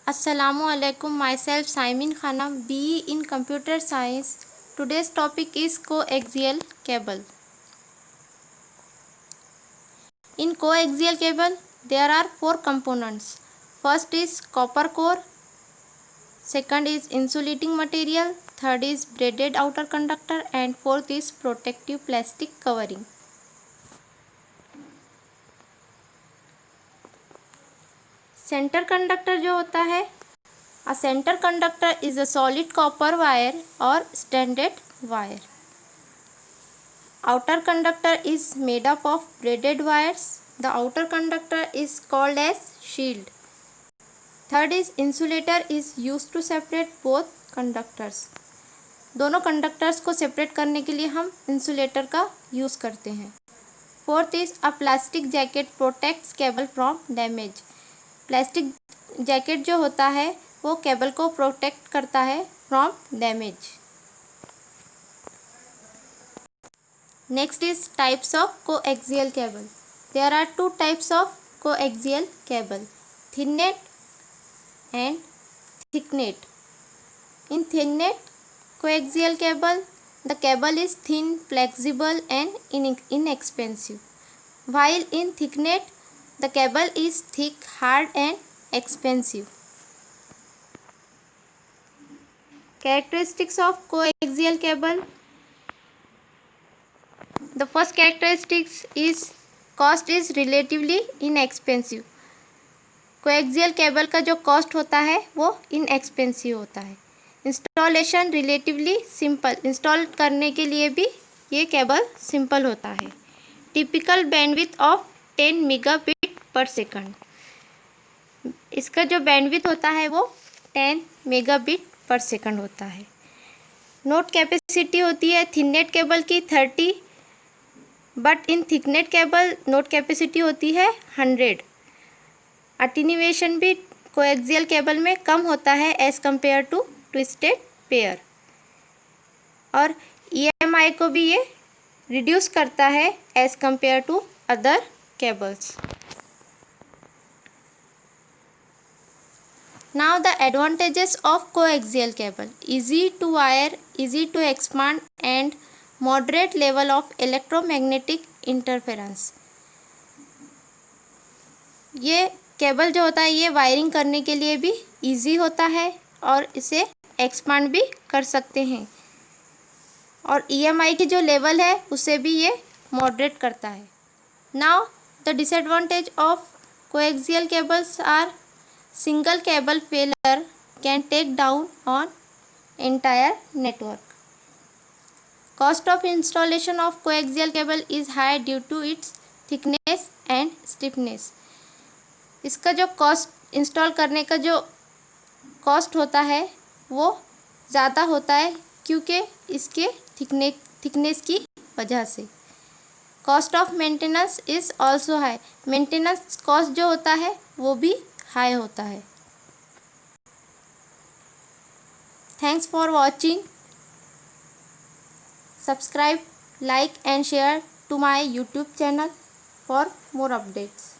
Assalamualaikum. Myself Saimin Khanam, BE in Computer Science. Today's topic is coaxial cable. In coaxial cable, there are four components. First is copper core, second is insulating material, third is braided outer conductor, and fourth is protective plastic covering. Centre conductor जो होता है, a center conductor is a solid copper wire or stranded wire. Outer conductor is made up of braided wires. The outer conductor is called as shield. Third is insulator is used to separate both conductors. दोनों conductors को separate करने के लिए हम insulator का use करते हैं. Fourth is a plastic jacket protects cable from damage. Plastic jacket जो होता है वो केबल को प्रोटेक्ट करता है from damage. Next is types of coaxial cable. There are two types of coaxial cable, thin net and thick net. In thin net coaxial cable, the cable is thin, flexible and inexpensive, while in thick net the cable is thick, hard and expensive. Characteristics of coaxial cable. The first characteristics is cost is relatively inexpensive. Coaxial cable का जो cost होता है वो inexpensive होता है. Installation relatively simple, install करने के लिए भी ये केबल सिंपल होता है. टिपिकल बैंडविड्थ ऑफ 10 मेगाबिट पर सेकंड. इसका जो बैंडविड्थ होता है वो 10 मेगाबिट पर सेकंड होता है. नोट कैपेसिटी होती है थिननेट केबल की 30, but in thicknet cable node capacity होती है 100. अटेन्यूएशन भी कोएक्सियल केबल में कम होता है as compare to twisted pair, और EMI को भी ये रिड्यूस करता है as compare to other cables. Now the advantages of coaxial cable. Easy to wire, easy to expand and moderate level of electromagnetic interference. ये केबल जो होता है ये वायरिंग करने के लिए भी इजी होता है और इसे एक्सपांड भी कर सकते हैं, और EMI की जो लेवल है उसे भी ये मॉडरेट करता है. Now the disadvantage of coaxial cables are single cable failure can take down on entire network. Cost of installation of coaxial cable is high due to its thickness and stiffness. इसका जो cost, install करने का जो cost होता है वो ज़्यादा होता है क्योंकि इसके थिकनेस की वजह से. Cost of maintenance is also high. Maintenance cost जो होता है वो भी हाई होता है. Thanks for watching. Subscribe, like and share to my YouTube channel for more updates.